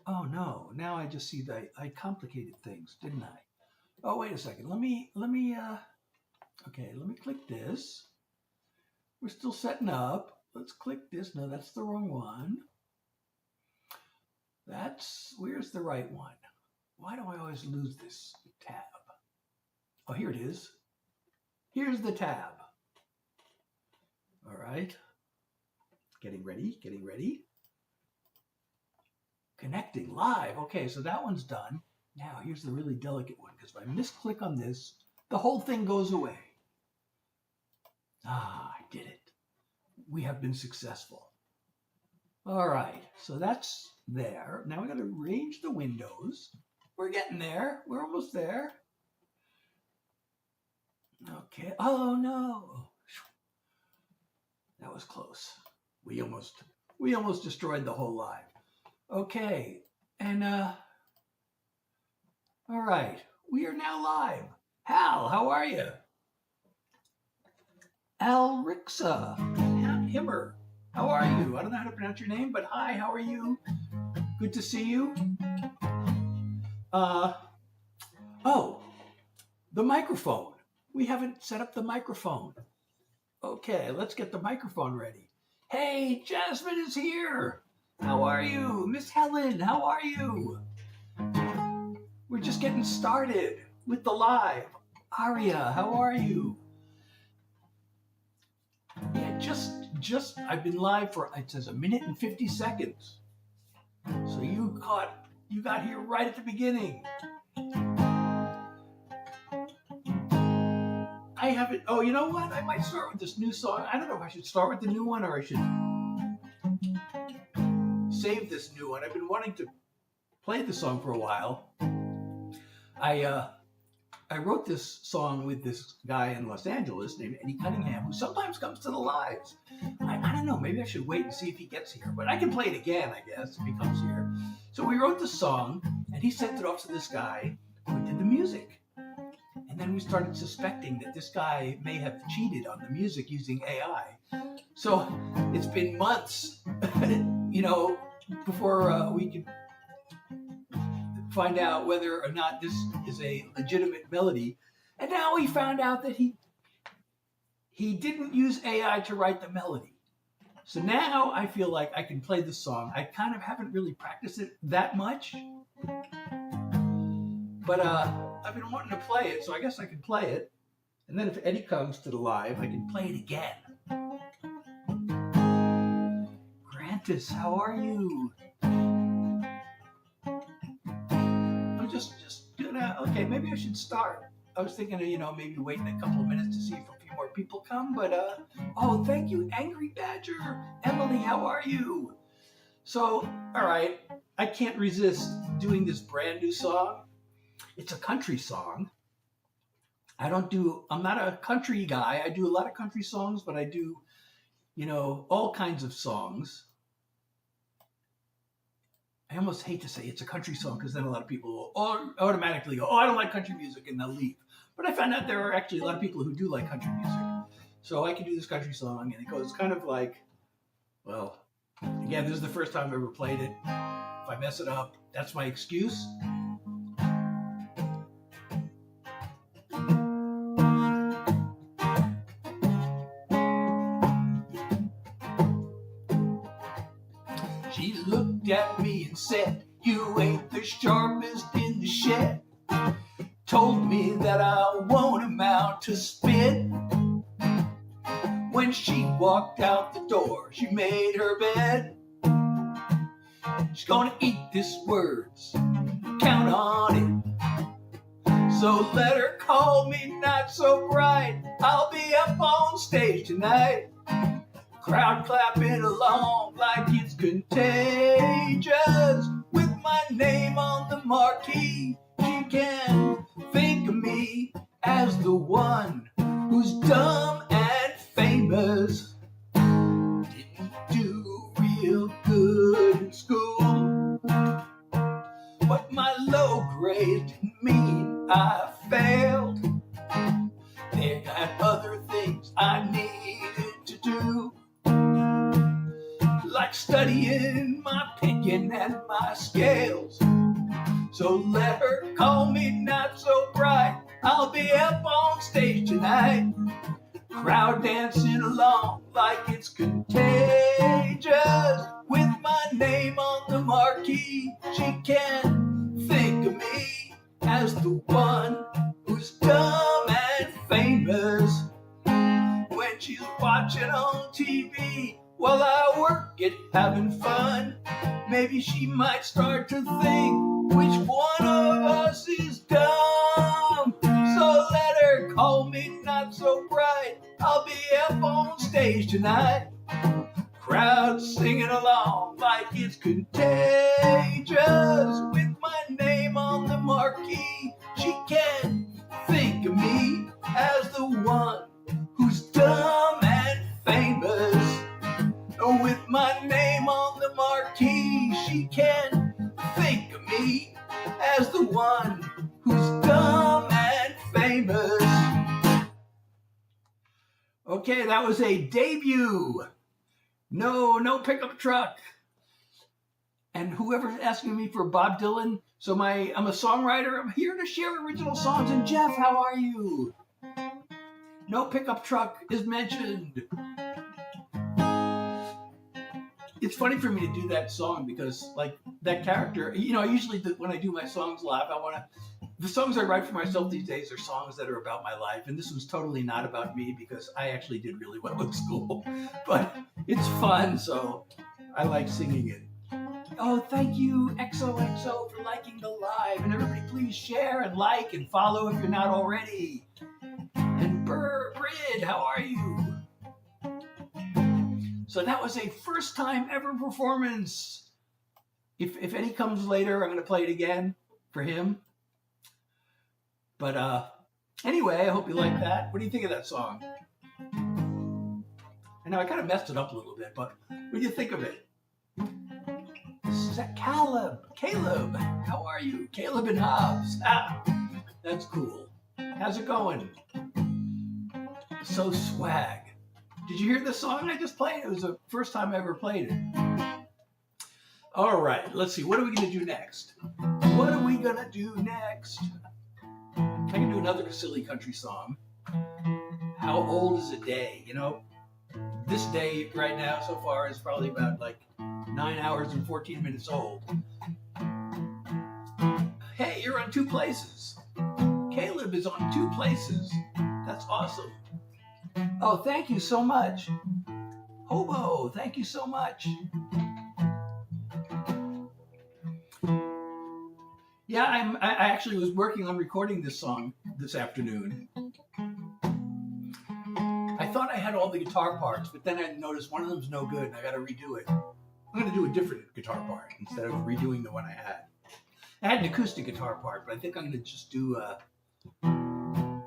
Oh no, now I just see that I complicated things, didn't I? Oh, wait a second. Okay, let me click this. We're still setting up. Let's click this. No, that's the wrong one. Where's the right one? Why do I always lose this tab? Oh, here it is. Here's the tab. All right. Getting ready, getting ready. Connecting live. Okay, so that one's done. Now, here's the really delicate one, because if I misclick on this, the whole thing goes away. Ah, I did it. We have been successful. All right, so that's there. Now we got to arrange the windows. We're getting there. We're almost there. Okay. Oh no. That was close. We almost destroyed the whole live. Okay. And all right. We are now live. Hal, how are you? Alrixa Himmer, how are you? I don't know how to pronounce your name, but hi, how are you? Good to see you. Oh, the microphone. We haven't set up the microphone. Okay, let's get the microphone ready. Hey, Jasmine is here. How are you? Miss Helen, how are you? We're just getting started with the live. Aria, how are you? Yeah, I've been live for, it says 1 minute and 50 seconds. So you got here right at the beginning. I haven't, oh, you know what? I might start with this new song. I don't know if I should start with the new one or I should save this new one. I've been wanting to play the song for a while. I wrote this song with this guy in Los Angeles named Eddie Cunningham, who sometimes comes to the lives. I don't know, maybe I should wait and see if he gets here, but I can play it again, I guess, if he comes here. So we wrote the song, and he sent it off to this guy who did the music. And then we started suspecting that this guy may have cheated on the music using AI. So it's been months, before we could find out whether or not this is a legitimate melody. And now we found out that he didn't use AI to write the melody. So now I feel like I can play the song. I kind of haven't really practiced it that much. But I've been wanting to play it, so I guess I can play it. And then if Eddie comes to the live, I can play it again. Grantis, how are you? Just doing that. Okay, maybe I should start. I was thinking of, maybe waiting a couple of minutes to see if a few more people come, but oh, thank you, Angry Badger. Emily, how are you? So, all right, I can't resist doing this brand new song. It's a country song. I'm not a country guy. I do a lot of country songs, but I do, all kinds of songs. I almost hate to say it's a country song because then a lot of people will automatically go, oh, I don't like country music, and they'll leave. But I found out there are actually a lot of people who do like country music. So I can do this country song, and it goes kind of like, well, again, this is the first time I've ever played it. If I mess it up, that's my excuse. She looked at me and said, you ain't the sharpest in the shed. Told me that I won't amount to spit. When she walked out the door, she made her bed. She's gonna eat this words, count on it. So let her call me not so bright. I'll be up on stage tonight. Crowd clapping along like it's contagious. With my name on the marquee, she can think of me as the one who's dumb and famous. Didn't do real good in school, but my low grade didn't mean I failed. There got other things I needed to do, like studying my picking and my my scales. So let her call me not so bright. I'll be up on stage tonight. Crowd dancing along like it's contagious. With my name on the marquee, she can think of me as the one who's dumb and famous. When she's watching on TV while I work it, having fun, maybe she might start to think which one of us is dumb. So let her call me not so bright. I'll be up on stage tonight. Crowd singing along like it's contagious. With my name on the marquee, she can think of me as the one who's dumb and famous. With my name on the marquee, she can think of me as the one who's dumb and famous. Okay, that was a debut. No pickup truck. And whoever's asking me for Bob Dylan, so I'm a songwriter. I'm here to share original songs. And Jeff, how are you? No pickup truck is mentioned. It's funny for me to do that song because, like, that character, you know, usually when I do my songs live, the songs I write for myself these days are songs that are about my life. And this one's totally not about me because I actually did really well in school. But it's fun, so I like singing it. Oh, thank you, XOXO, for liking the live. And everybody please share and like and follow if you're not already. And Brid, how are you? So that was a first time ever performance. If any comes later, I'm going to play it again for him. But anyway, I hope you like that. What do you think of that song? I know I kind of messed it up a little bit, but what do you think of it? This is Caleb. Caleb, how are you? Caleb and Hobbs. Ah, that's cool. How's it going? So swag. Did you hear the song I just played? It was the first time I ever played it. All right, let's see. What are we going to do next? What are we going to do next? I can do another silly country song. How old is a day? You know, this day right now so far is probably about like 9 hours and 14 minutes old. Hey, you're on 2 places. Caleb is on 2 places. That's awesome. Oh, thank you so much. Hobo, thank you so much. Yeah, I actually was working on recording this song this afternoon. I thought I had all the guitar parts, but then I noticed one of them's no good and I got to redo it. I'm going to do a different guitar part instead of redoing the one I had. I had an acoustic guitar part, but I think I'm going to just do an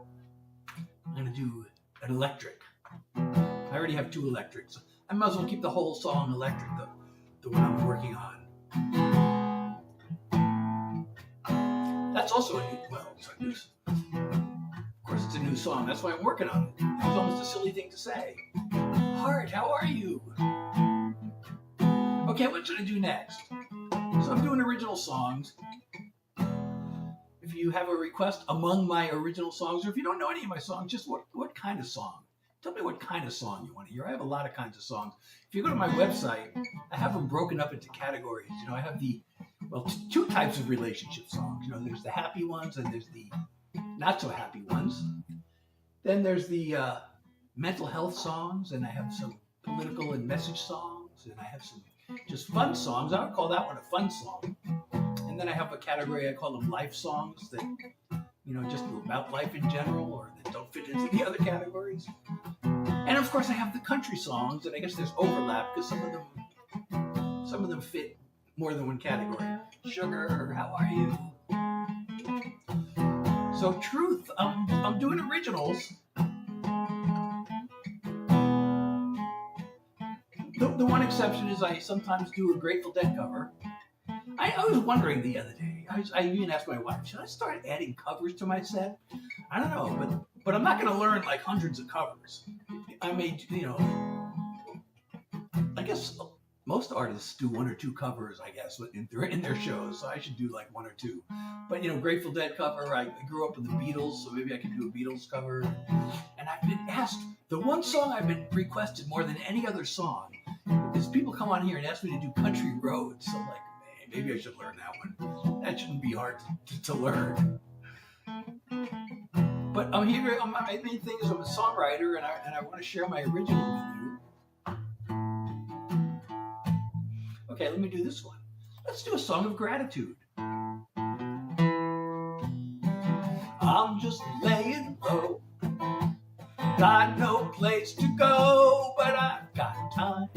electric. I already have 2 electrics. I might as well keep the whole song electric, the one I'm working on. That's also a new, of course it's a new song. That's why I'm working on it. It was almost a silly thing to say. Heart, how are you? Okay, what should I do next? So I'm doing original songs. If you have a request among my original songs, or if you don't know any of my songs, just what kind of song? Tell me what kind of song you want to hear. I have a lot of kinds of songs. If you go to my website, I have them broken up into categories. You know, I have 2 types of relationship songs. You know, there's the happy ones and there's the not so happy ones. Then there's the mental health songs, and I have some political and message songs, and I have some just fun songs. I would call that one a fun song. And then I have a category I call them life songs that, you know, just about life in general or that don't fit into the other categories. And of course I have the country songs, and I guess there's overlap because some of them fit more than one category. Sugar, how are you? So truth, I'm doing originals. The one exception is I sometimes do a Grateful Dead cover. I was wondering the other day, I even asked my wife, should I start adding covers to my set? I don't know, but I'm not going to learn like hundreds of covers. I may, you know, I guess most artists do one or two covers, I guess, in their shows. So I should do like one or two. But Grateful Dead cover. I grew up with the Beatles, so maybe I can do a Beatles cover. And I've been asked, the one song I've been requested more than any other song is people come on here and ask me to do Country Roads. So I'm like, man, maybe I should learn that one. That shouldn't be hard to learn. But I'm here. My main thing is I'm a songwriter, and I want to share my original with you. Okay, let me do this one. Let's do a song of gratitude. I'm just laying low, got no place to go, but I've got time.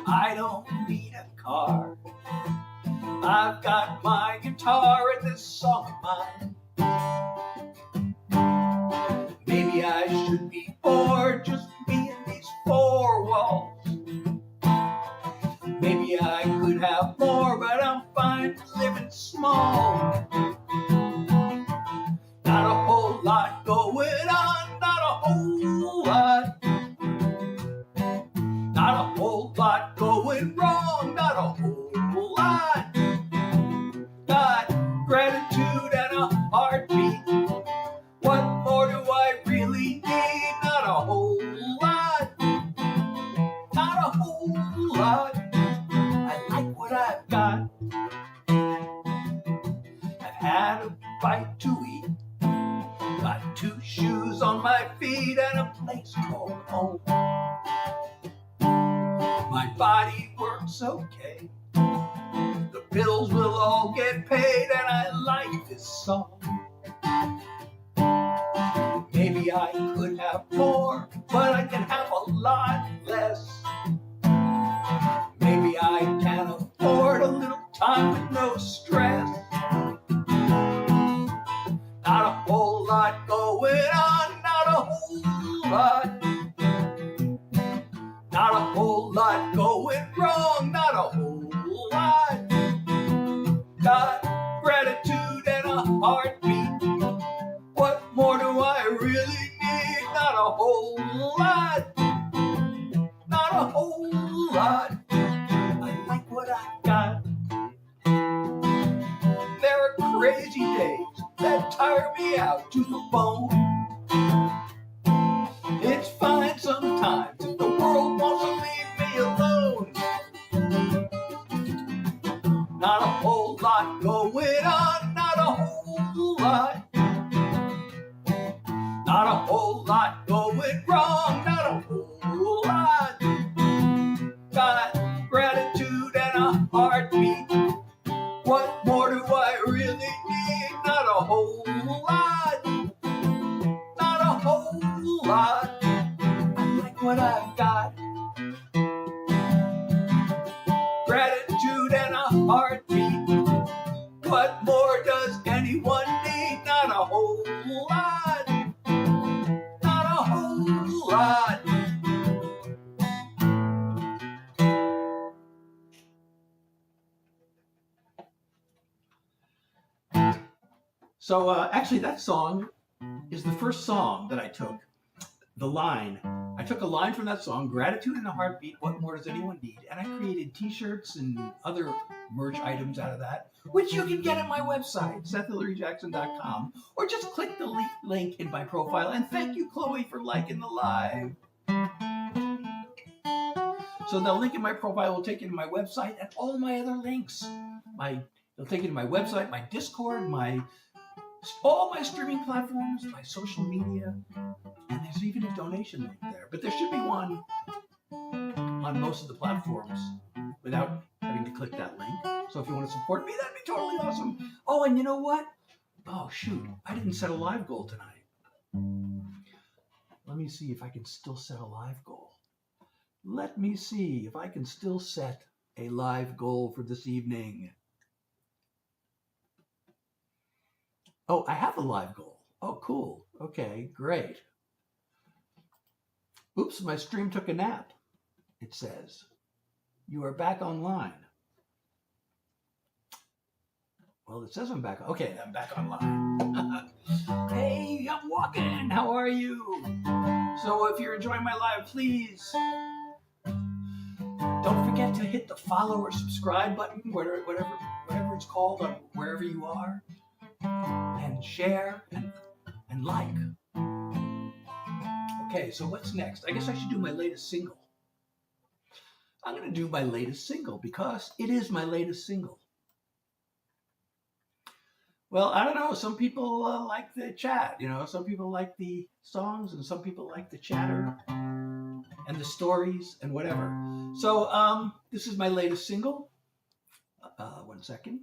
I don't need a car, I've got my guitar and this song of mine. Maybe I should be bored just being these four walls. Maybe I could have more, but I'm fine living small. Not a whole lot going on, not a whole lot. Not a whole lot going wrong, not a whole lot. Got gratitude and a heartbeat. What more do I really need? Not a whole lot. Not a whole lot. What I've got. I've had a bite to eat, got two shoes on my feet and a place called home. My body works okay, the bills will all get paid, and I like this song. Maybe I could have more, but I can have a lot less. Maybe I can afford a little time with no stress. Not a whole lot going on, not a whole lot. Not a whole lot going wrong, not a whole lot. Got gratitude and a heartbeat. What more do I really need? Not a whole lot. Not a whole lot. What I've got. There are crazy days that tire me out to the bone. It's fine sometimes if the world wants to leave me alone. Not a whole lot going on, not a whole lot. Not a whole lot going wrong, not a whole lot. Got gratitude and a heartbeat. What more do I really need? Not a whole lot. Not a whole lot. I like what I've got. Gratitude and a heartbeat. What more does anyone need? Not a whole lot. Not a whole lot. So actually that song is the first song that I took. I took a line from that song, Gratitude and a Heartbeat, What More Does Anyone Need? And I created t-shirts and other merch items out of that, which you can get at my website, SethHilaryJackson.com, or just click the link in my profile. And thank you, Chloe, for liking the live. So the link in my profile will take you to my website and all my other links. It'll take you to my website, my Discord, all my streaming platforms, my social media, and there's even a donation link there. But there should be one on most of the platforms without having to click that link. So if you want to support me, that'd be totally awesome. Oh, and you know what? Oh, shoot. I didn't set a live goal tonight. Let me see if I can still set a live goal. Let me see if I can still set a live goal for this evening. Oh, I have a live goal. Oh, cool. Okay, great. Oops, my stream took a nap, it says. You are back online. Well, it says I'm back. Okay, I'm back online. Hey, I'm walking. How are you? So if you're enjoying my live, please forget to hit the follow or subscribe button, whatever it's called, on wherever you are, and share and like. Okay, so what's next? I guess I should do my latest single. I'm going to do my latest single because it is my latest single. Well, I don't know. Some people like the chat, you know. Some people like the songs, and some people like the chatter and the stories and whatever. So this is my latest single. 1 second.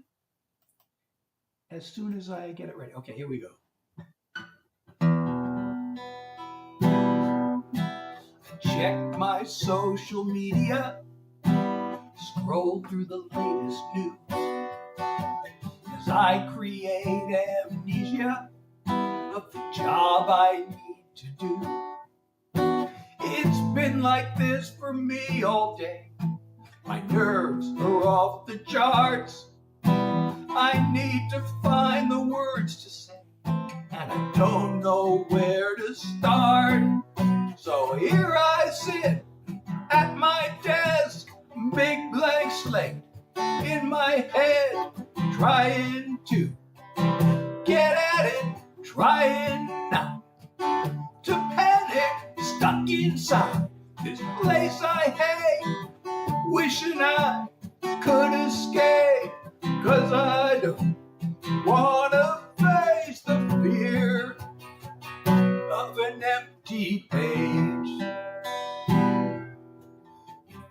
As soon as I get it ready. Okay, here we go. Check my social media, scroll through the latest news, as I create amnesia of the job I need to do. It's been like this for me all day. My nerves are off the charts. I need to find the words to say, and I don't know where to start. So here I sit at my desk, big blank slate in my head, trying to get at it, trying not to panic, stuck inside this place I hate, wishing I could escape, 'cause I don't wanna face the fear of an empty page.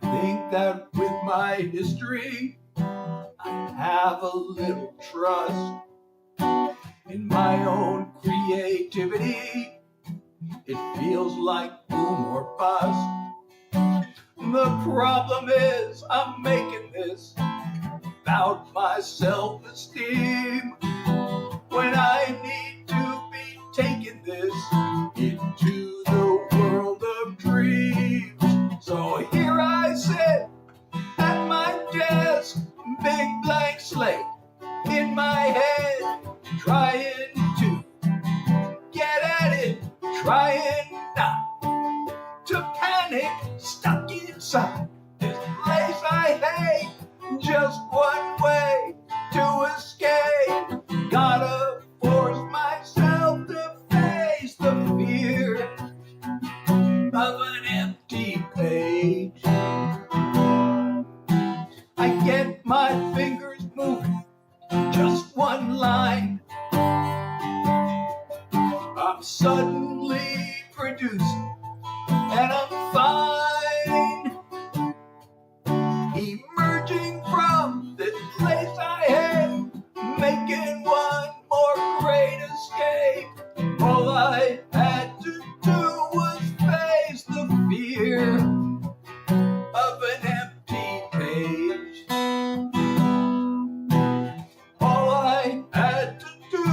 Think that with my history I have a little trust in my own creativity. It feels like boom or bust. The problem is I'm making this about my self-esteem, when I need to be taking this into the world of dreams. So here I sit at my desk, big blank slate in my head, trying to get at it, trying not to panic, stuck inside this place I hate. Just one way to escape, gotta force myself to face the fear of an empty page. I get my fingers moving, just one line, I'm suddenly producing, and I'm fine, emerging from this place I hate, making one more great escape. All I had to do was face the fear of an empty page. All I had to do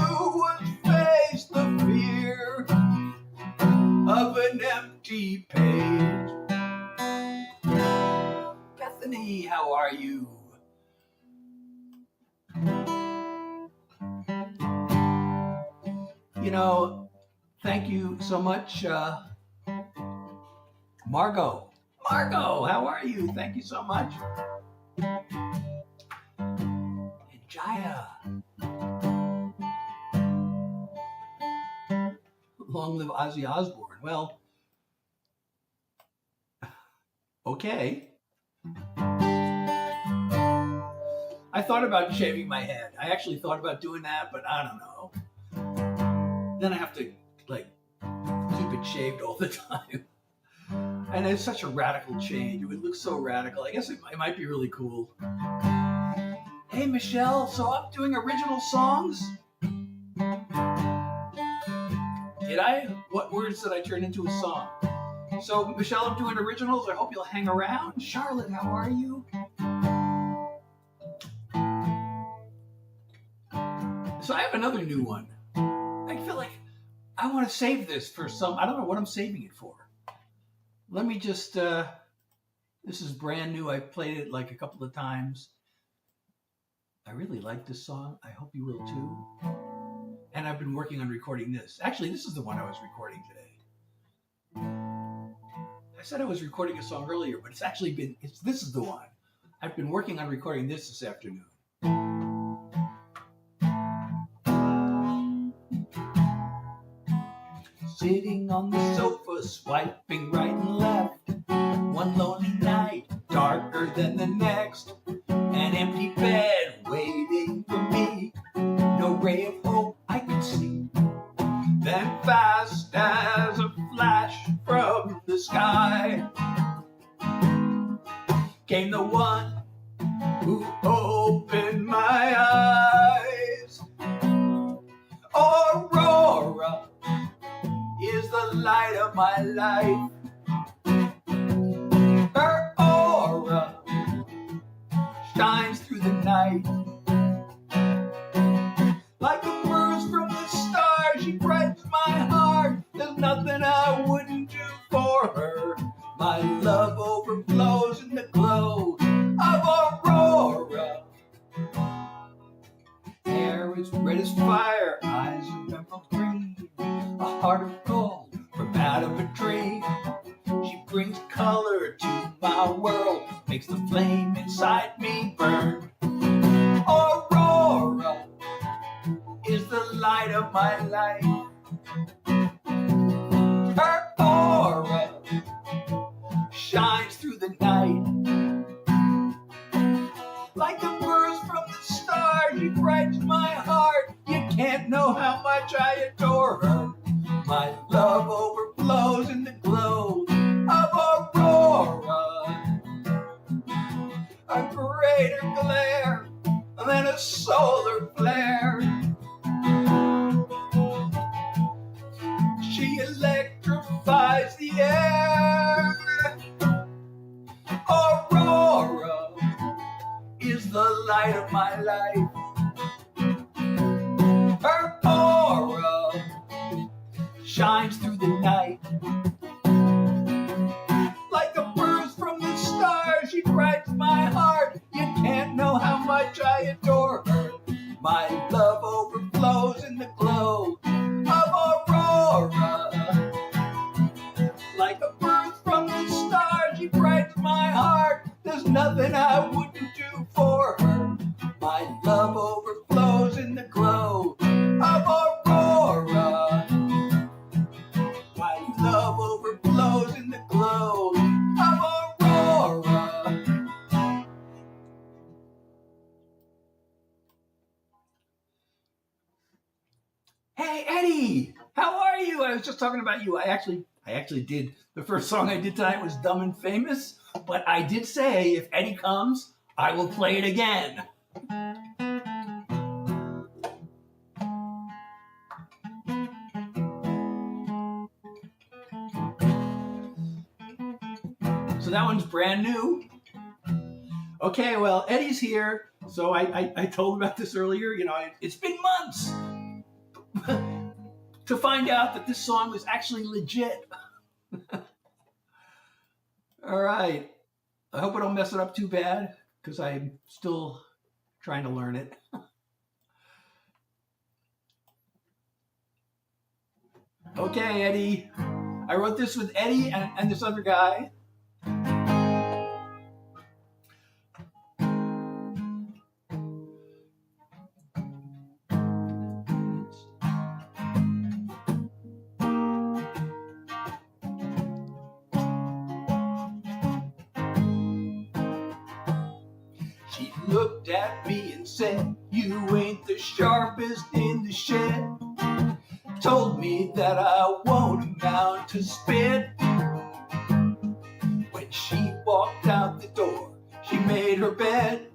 was face the fear of an empty page. Bethany, how are you? You know, thank you so much, Margot. Margot, how are you? Thank you so much. And Jaya. Long live Ozzy Osbourne. Well, okay. I thought about shaving my head. I actually thought about doing that, but I don't know. Then I have to, like, keep it shaved all the time. And it's such a radical change. It would look so radical. I guess it might be really cool. Hey, Michelle, so I'm doing original songs? Did I? What words did I turn into a song? So, Michelle, I'm doing originals. I hope you'll hang around. Charlotte, how are you? So I have another new one. I feel like I want to save this for some, I don't know what I'm saving it for. Let me just, this is brand new. I've played it like a couple of times. I really like this song. I hope you will too. And I've been working on recording this. Actually, this is the one I was recording today. I said I was recording a song earlier, but it's actually been, this is the one. I've been working on recording this afternoon. Sitting on the sofa, swiping right and left. One lonely night, darker than the next. An empty bed waiting for me. No ray of hope I could see. Then fast as a flash from the sky came the one who opened my eyes. Aurora is the light of my life. Her aura shines through the night. Like a bruise from the stars, she brightens my heart. There's nothing I wouldn't do for her. My love overflows in the glow of Aurora. Hair is red as fire, eyes of emerald green, a heart of gold from out of a tree. She brings color to my world, makes the flame inside me burn. Aurora is the light of my life. Her aura shines through the night. Like a bruise from the stars, she brightens my heart. You can't know how much I adore her. My love overflows in the glow of Aurora. A greater glare than a solar flare. She electrifies the air. Aurora is the light of my life. Her aura shines through the night. Like a bruise from the stars, she brightens my heart. You can't know how much I adore her. My love overflows in the glow of Aurora. Like a bruise from the stars, she brightens my heart. There's nothing I wouldn't do for her. My love overflows in the glow of Aurora. My love overflows in the glow of Aurora. Hey Eddie, how are you? I was just talking about you. I actually did. The first song I did tonight was Dumb and Famous, but I did say if Eddie comes, I will play it again. So that one's brand new. Okay, well, Eddie's here. So I told him about this earlier. You know, it's been months to find out that this song was actually legit. All right. I hope I don't mess it up too bad because I'm still trying to learn it. Okay, Eddie. I wrote this with Eddie and this other guy. She looked at me and said, "You ain't the sharpest in the shed." Told me that I won't amount to spit. When she walked out the door, she made her bed.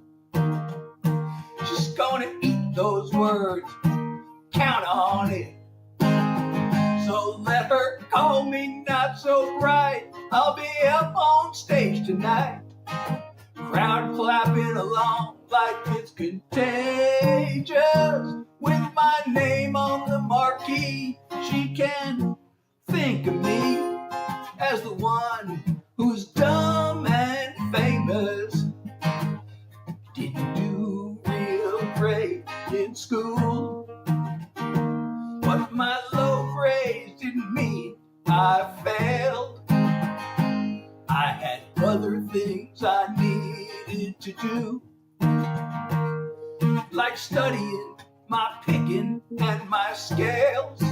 She's gonna eat those words, count on it. So let her call me not so bright. I'll be up on stage tonight. Crowd clapping along like it's contagious. With my name on the marquee, she can think of me as the one who's dumb and famous. Didn't do real great in school, but my low grades didn't mean I failed. I had other things I needed to do, like studying my picking and my scales.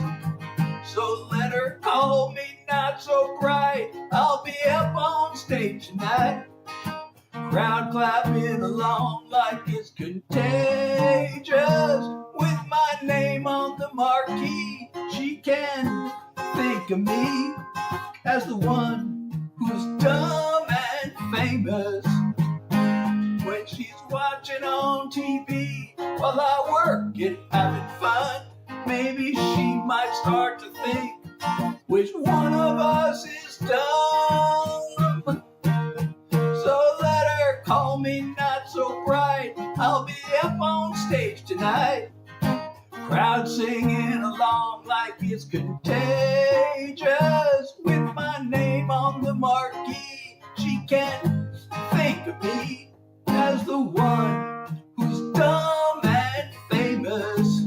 So let her call me not so bright. I'll be up on stage tonight, crowd clapping along like it's contagious. With my name on the marquee, she can think of me as the one who's dumb and famous. When she's watching on TV while I work and having fun, maybe she might start to think which one of us is dumb. So let her call me not so bright. I'll be up on stage tonight, crowd singing along like it's contagious. With my name on the marquee, she can think of me as the one who's dumb and famous.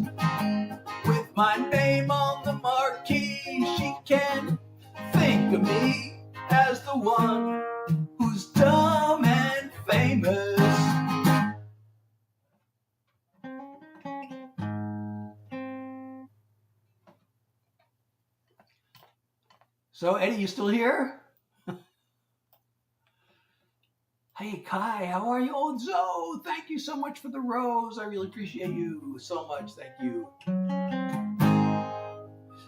With my name on the marquee, she can think of me as the one who's dumb and famous. So, Eddie, you still here? Hey, Kai, how are you? Oh, Zoe, thank you so much for the rose. I really appreciate you so much. Thank you.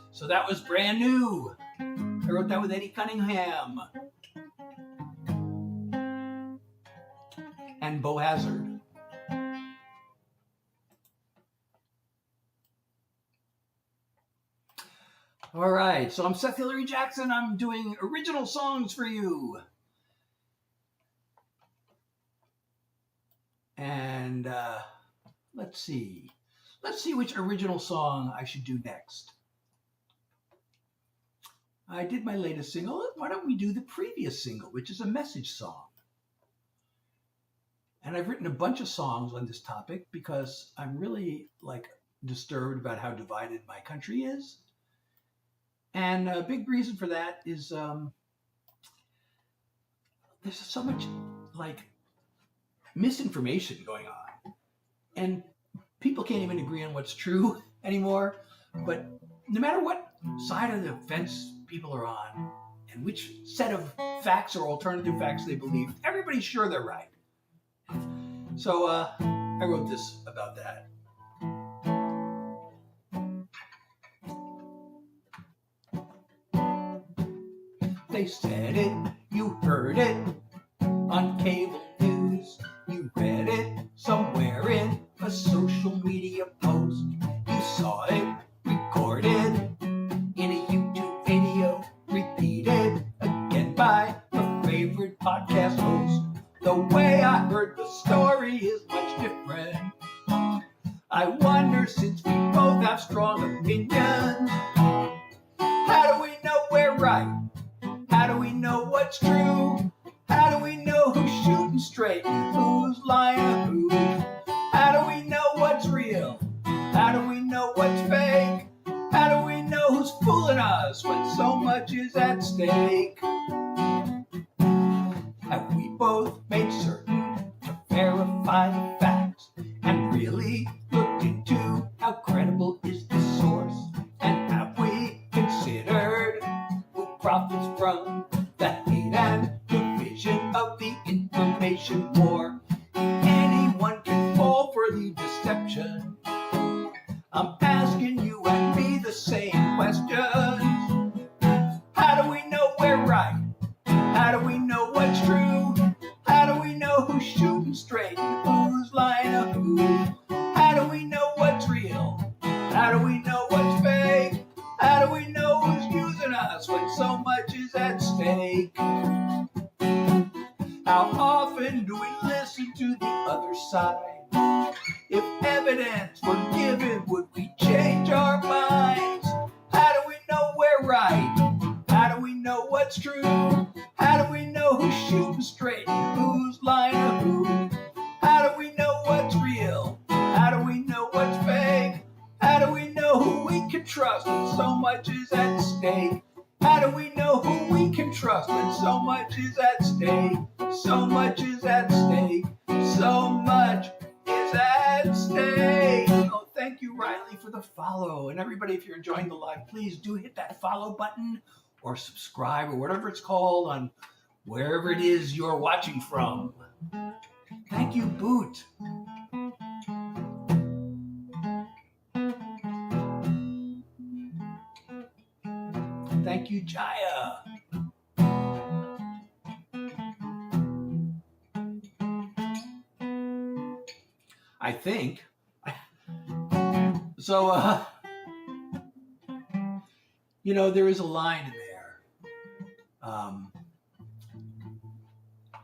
So that was brand new. I wrote that with Eddie Cunningham and Bo Hazard. All right, so I'm Seth Hilary Jackson. I'm doing original songs for you. And let's see which original song I should do next. I did my latest single. Why don't we do the previous single, which is a message song? And I've written a bunch of songs on this topic because I'm really disturbed about how divided my country is. And a big reason for that is there's so much misinformation going on, and people can't even agree on what's true anymore. But no matter what side of the fence people are on and which set of facts or alternative facts they believe, everybody's sure they're right. So I wrote this about that. They said it, you heard it on cable news, you read it somewhere in a social media post, you saw it recorded in a YouTube video, repeated again by a favorite podcast host. The way I heard the story is much different. I wonder, since we both have strong opinions, how do we know we're right? How do we know what's true? How do we know who's shooting straight and who's lying to who? How do we know what's real? How do we know what's fake? How do we know who's fooling us when so much is at stake? Have we both made certain to verify the facts and really looked into how credible is the source? And have we considered who profits from the hate and division of the information war? Anyone can fall for the deception. I'm asking you and me the same questions. How do we know we're right? How do we know what's true? How do we know who's shooting straight and who's lying to who? How do we know what's real? How do we know what's fake? How do we know who's using us when so much is at stake? How often do we listen to the other side? If evidence were given, would we change our minds? How do we know we're right? How do we know what's true? How do we know who's shooting straight and who's lying to who? How do we know what's real? How do we know what's fake? How do we know who we can trust when so much is at stake? How do we know who we can trust when so much is at stake? So much is at stake. So for the follow. And everybody, if you're enjoying the live, please do hit that follow button or subscribe or whatever it's called on wherever it is you're watching from. Thank you, Boot. Thank you, Jaya. I think. So, you know, there is a line in there.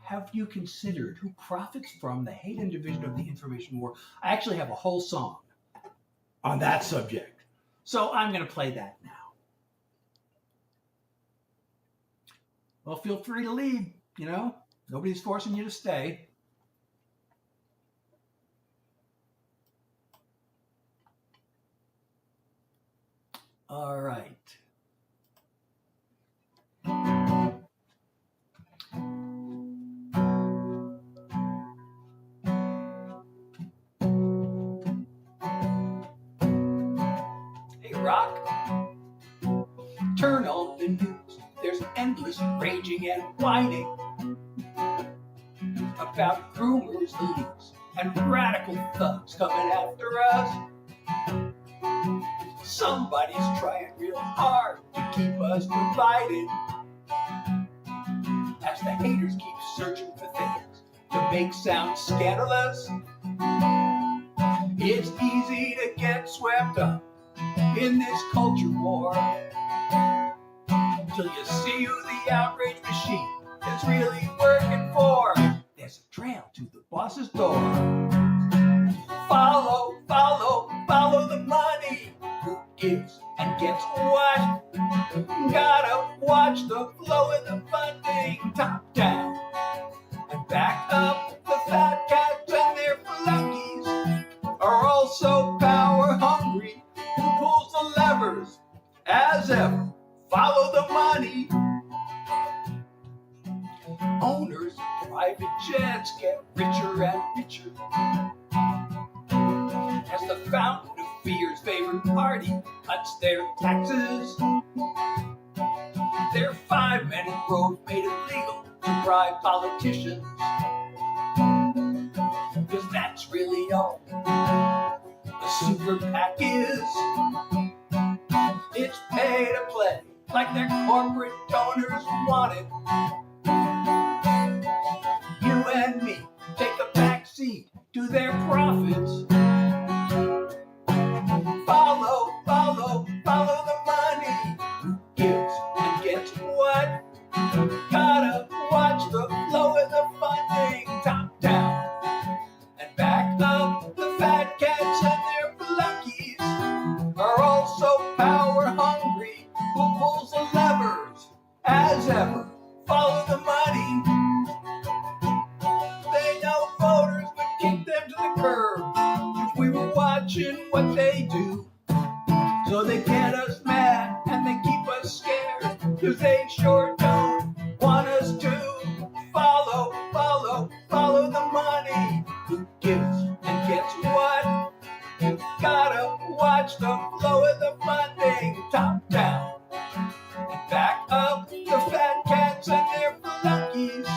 Have you considered who profits from the hate and division of the information war? I actually have a whole song on that subject. So I'm going to play that now. Well, feel free to leave, you know. Nobody's forcing you to stay. All right. Hey, Rock. Turn on the news. There's endless raging and whining about groomers, leaders, and radical thugs coming after us. Somebody's trying real hard to keep us divided as the haters keep searching for things to make sound scandalous. It's easy to get swept up in this culture war till you see who the outrage machine is really working for. There's a trail to the boss's door. Follow, follow, follow the money. Who gives and gets what? Gotta watch the flow of the funding, top down and back up. The fat cats and their flunkies are also power hungry. Who pulls the levers? As ever, follow the money. Owners of private jets get richer and richer as the fountain of fear's favorite party cuts their taxes. Their 5-minute roads made it legal to bribe politicians, because that's really all the super PAC is. It's pay to play like their corporate donors want it. You and me take a back seat to their profits. Follow, follow, follow the money. Who gives and gets what? Gotta watch the flow of the funding, top down and back up. The fat cats and their flunkies are also power hungry. Who pulls the levers? As ever, follow the money. They know voters would kick them to the curb if we were watching what they do. So they get us mad and they keep us scared, cause they sure don't want us to. Follow, follow, follow the money. Who gives and gets what? Gotta watch the flow of the funding, top down and back up. The fat cats and their flunkies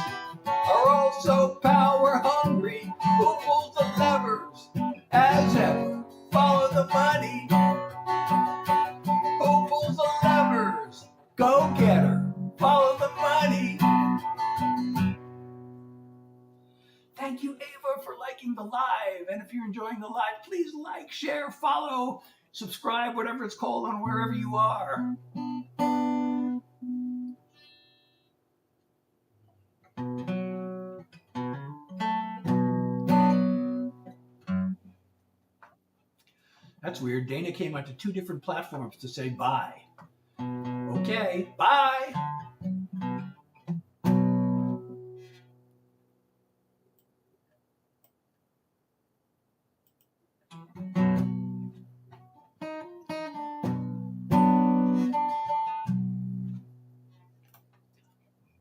are also power hungry. Who pulls the levers? As ever, follow the money. Who pulls the levers? Go get her. Follow the money. Thank you, Ava, for liking the live. And if you're enjoying the live, please like, share, follow, subscribe, whatever it's called on wherever you are. That's weird. Dana came onto 2 different platforms to say bye. Okay, bye.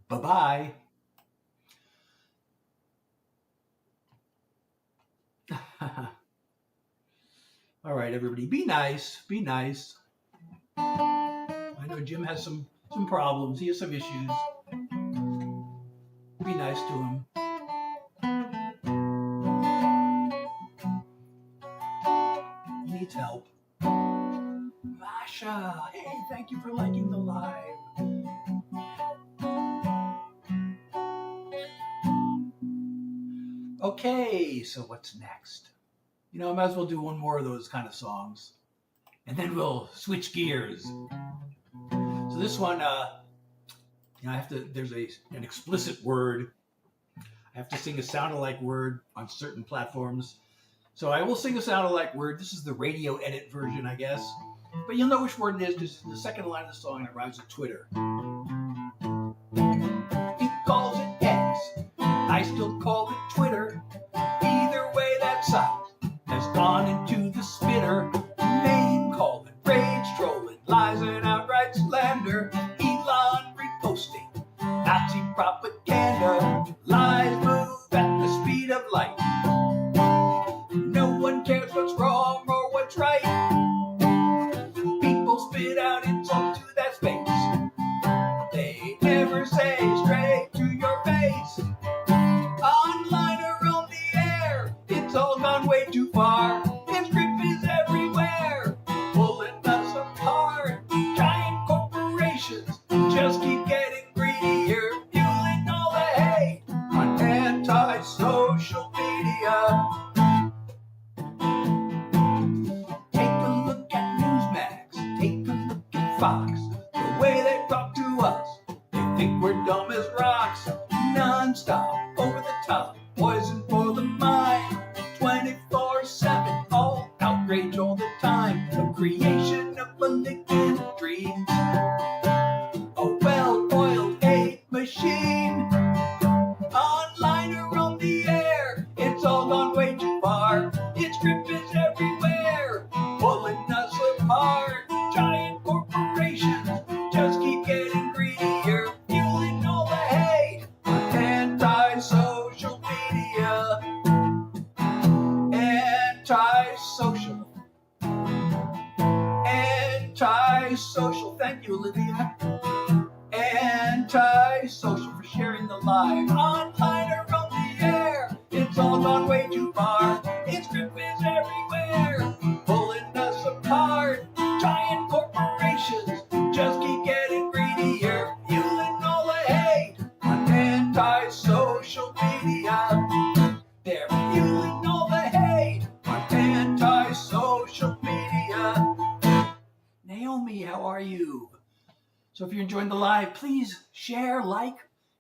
Bye-bye. All right, everybody, be nice. Be nice. I know Jim has some problems. He has some issues. Be nice to him. He needs help. Masha, hey, thank you for liking the live. Okay, so what's next? You know, I might as well do one more of those kind of songs, and then we'll switch gears. So this one, you know, I have to. There's an explicit word. I have to sing a sound-alike word on certain platforms. So I will sing a sound-alike word. This is the radio edit version, I guess. But you'll know which word it is because the second line of the song, it rhymes with Twitter. He calls it X. I still call it Twitter. Either way, that site has gone into the spitter. Name calling, rage trolling, lies and outright slander. Elon reposting, Nazi propaganda. Lies move at the speed of light. No one cares what's wrong or what's right. People spit out insults to that space. They never say straight to your face. Online or on the air, it's all gone way too far. And script is everywhere, pulling us apart. Giant corporations just keep getting greedier, fueling all the hate on anti-social media. Take a look at Newsmax, take a look at Fox. The way they talk to us, they think we're dumb as rocks. Non-stop, over the top, poison for the mind. 24/7, all outrage all the time. The creation of malignant dreams. A well-oiled hate machine. Online or on the air, it's all gone way too far. Its grip is everywhere, pulling us apart. Giant corporations just keep getting greedier, fueling all the hate on anti-social media. Anti-social. Anti-social. Thank you, Olivia. Anti-social for sharing the live. Online or on the air, it's all gone way too far. Its grip is everywhere, pulling us apart. Giant corporations just keep getting greedier, fueling all the hate on anti-social media. They're fueling all the hate on anti-social media. Naomi, how are you? So if you're enjoying the live, please share, like,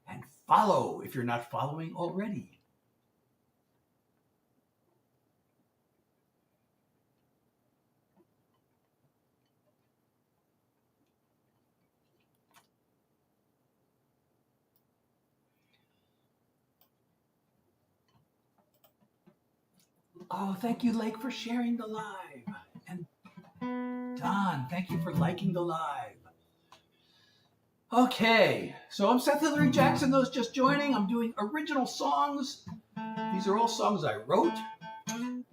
and follow if you're not following already. Oh, thank you, Lake, for sharing the live. And Don, thank you for liking the live. Okay, so I'm Seth Hilary Jackson. Those just joining, I'm doing original songs. These are all songs I wrote. I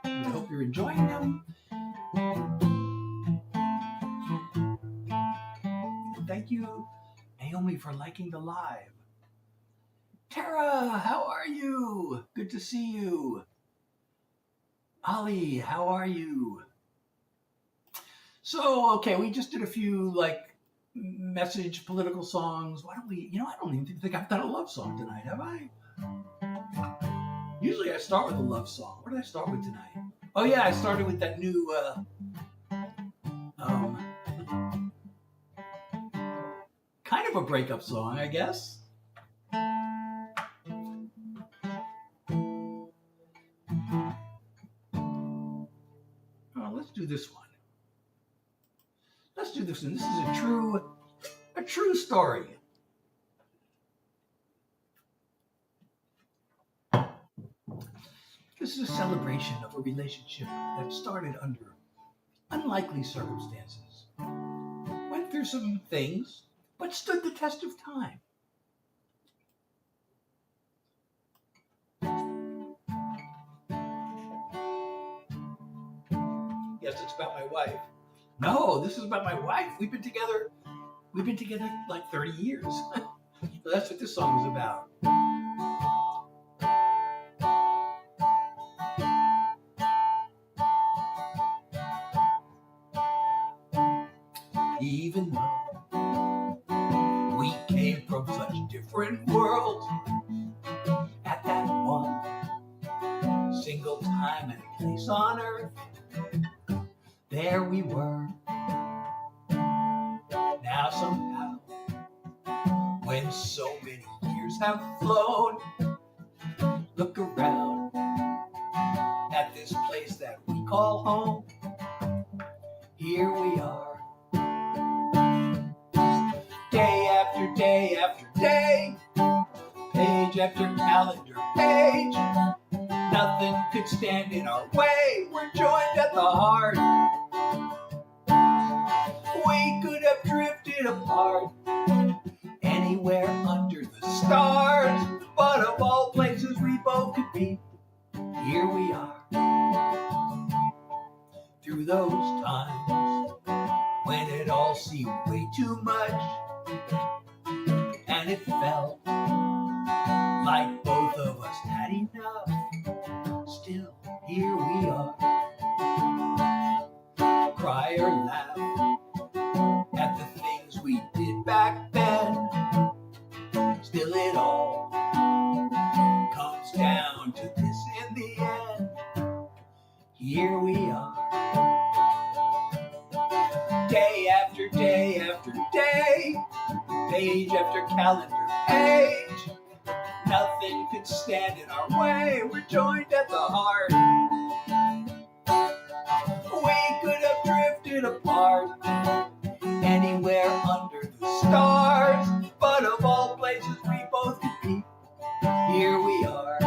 hope you're enjoying them. Thank you, Naomi, for liking the live. Tara, how are you? Good to see you. Ali, how are you? So, okay, we just did a few message political songs. Why don't we, I don't even think I've done a love song tonight, have I? Usually I start with a love song. What did I start with tonight? Oh yeah, I started with that new kind of a breakup song, I guess. Oh, let's do this one. Let's do this one. This is a true story. This is a celebration of a relationship that started under unlikely circumstances. Went through some things, but stood the test of time. Yes, it's about my wife. No, this is about my wife. We've been together like 30 years. So that's what this song is about. Even though we came from such different worlds, at that one single time and place on earth, there we were. Now somehow, when so many years have flown, look around at this place that we call home. Here we are. Day after day after day, page after calendar page, nothing could stand in our way. We're joined at the heart. We could have drifted apart anywhere under the stars, but of all places we both could be, here we are. Through those times when it all seemed way too much, and it felt like both of us had enough, still here we are. Cry or laugh at the things we did back then, still it all comes down to this in the end. Here we are. Day after day after day, page after calendar page, nothing could stand in our way. We're joined at the heart. We could have drifted apart anywhere under the stars, but of all places we both could be, here we are.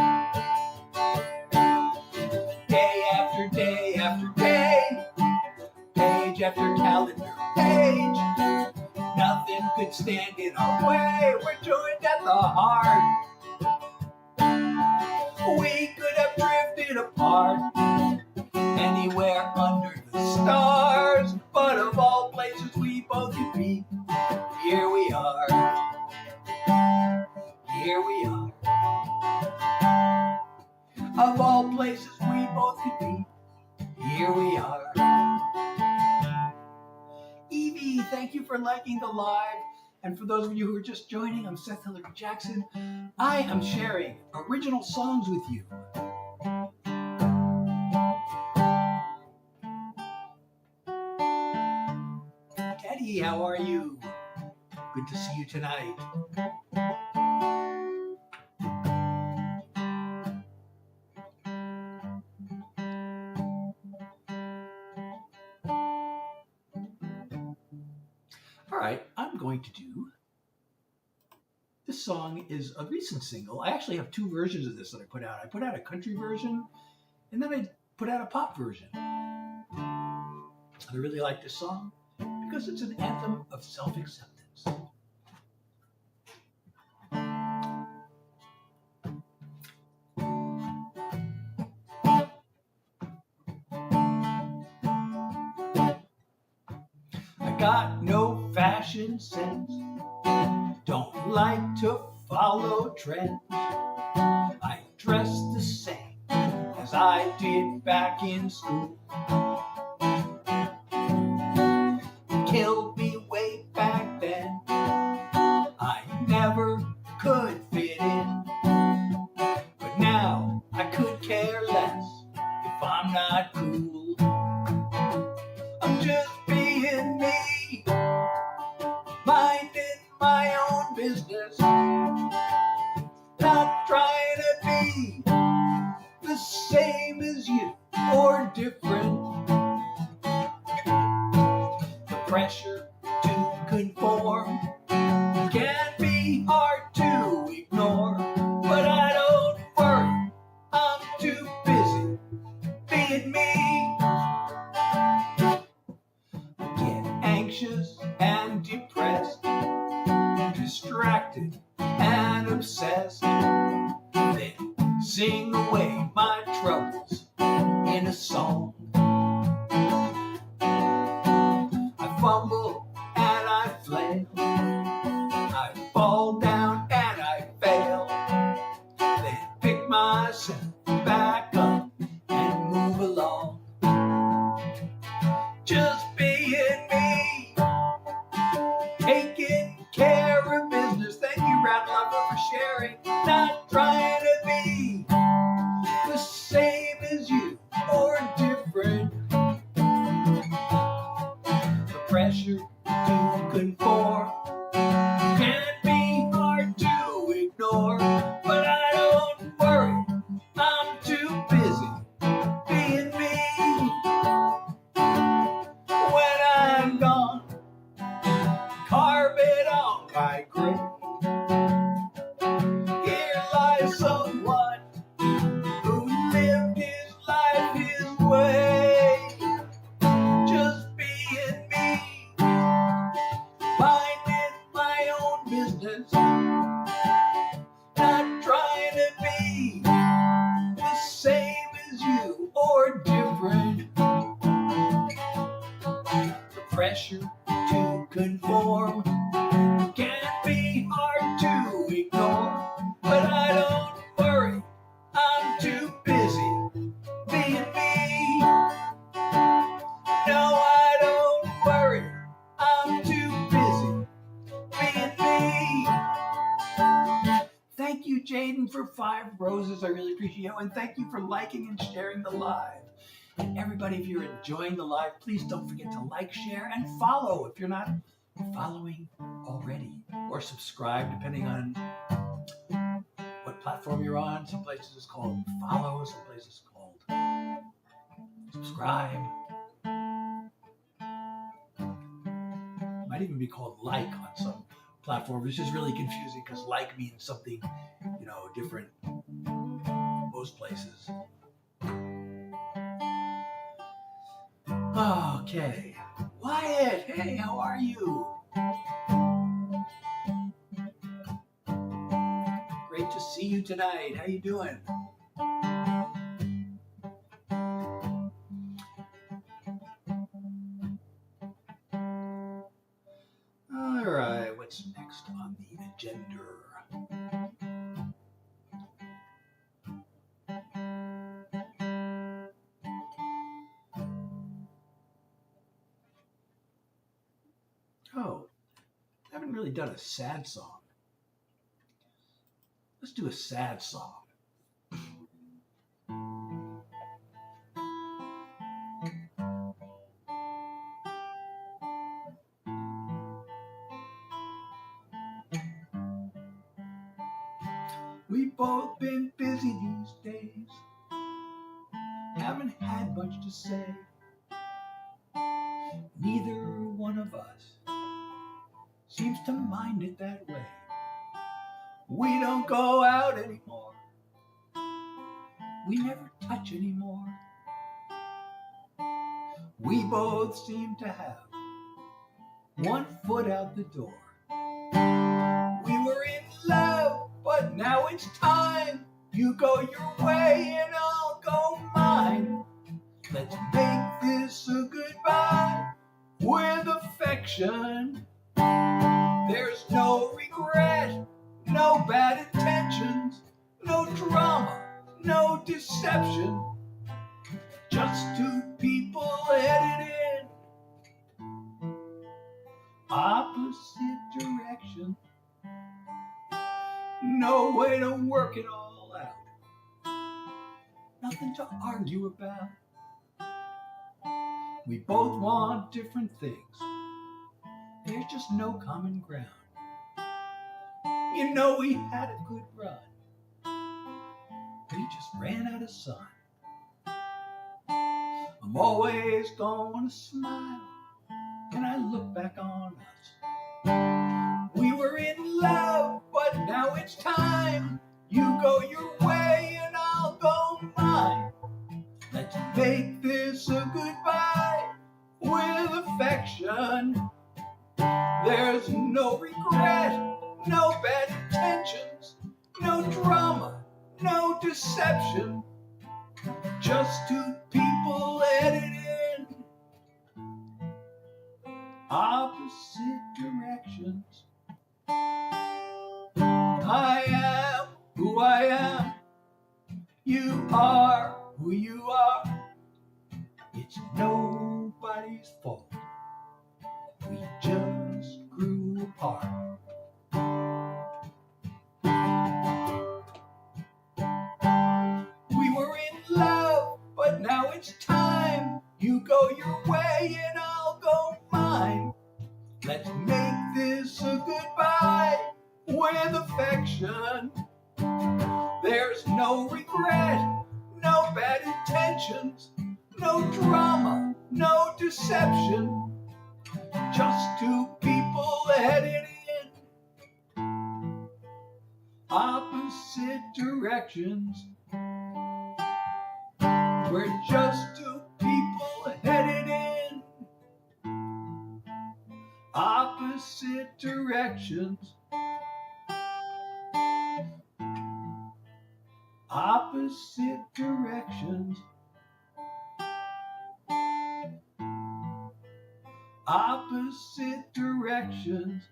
Day after day after day, page after calendar page, nothing could stand in our way. We're joined at the heart. We could have drifted apart anywhere under the stars, but of all places we both could be, here we are. Here we are. Of all places we both could be, here we are. Evie, thank you for liking the live. And for those of you who are just joining, I'm Seth Hilary Jackson. I am sharing original songs with you. Teddy, how are you? Good to see you tonight. All right, I'm going to do, this song is a recent single. I actually have two versions of this that I put out. I put out a country version, and then I put out a pop version. I really like this song because it's an anthem of self-acceptance. I got no fashion sense, don't like to follow trends. I dress the same as I did back in school. Killed me way back then, I never could fit in. But now I could care less if I'm not cool. I'm just being me, minding my own business, not trying to be the same as you or different. The pressure to conform can be hard to ignore, but I don't worry, I'm too busy being me. Get anxious and depressed, distracted and obsessed, then sing away my troubles in a song. way. Just being me, minding my own business, not trying to be the same as you or different. The pressure to conform can be hard to ignore, but I don't worry, I'm too busy being me. No, I don't worry, I'm too busy being me. Thank you, Jaden, for 5 roses. I really appreciate it. And thank you for liking and sharing the live. And everybody, if you're enjoying the live, please don't forget to like, share, and follow if you're not following already, or subscribe, depending on what platform you're on. Some places it's called follow, some places it's called subscribe. It might even be called like on some platforms, which is really confusing because like means something, different most places. Okay. Wyatt, hey, how are you? Great to see you tonight. How you doing? All right, what's next on the agenda? Oh, I haven't really done a sad song. Let's do a sad song. We've both been busy these days, haven't had much to say. Neither one of us seems to mind it that way. We don't go out anymore, we never touch anymore. We both seem to have one foot out the door. We were in love, but now it's time. You go your way and I'll go mine. Let's make this a goodbye with affection. There's no regret, no bad intentions, no drama, no deception. Just 2 people headed in opposite directions. No way to work it all out. Nothing to argue about. We both want different things. There's just no common ground. We had a good run. We just ran out of sun. I'm always gonna smile when I look back on us. We were in love, but now it's time. You go your way and I'll go mine. Let's make this a goodbye with affection. There's no regret, no bad intentions, no drama, no deception. Just 2 people headed in opposite directions. I am who I am. You are who you are. It's nobody's fault. We just grew apart. We were in love, but now it's time. You go your way and I'll go mine. Let's make this a goodbye with affection. There's no regret, no bad intentions, no drama, no deception. Just 2 people headed in opposite directions. We're just 2 opposite directions. Opposite directions. Opposite directions.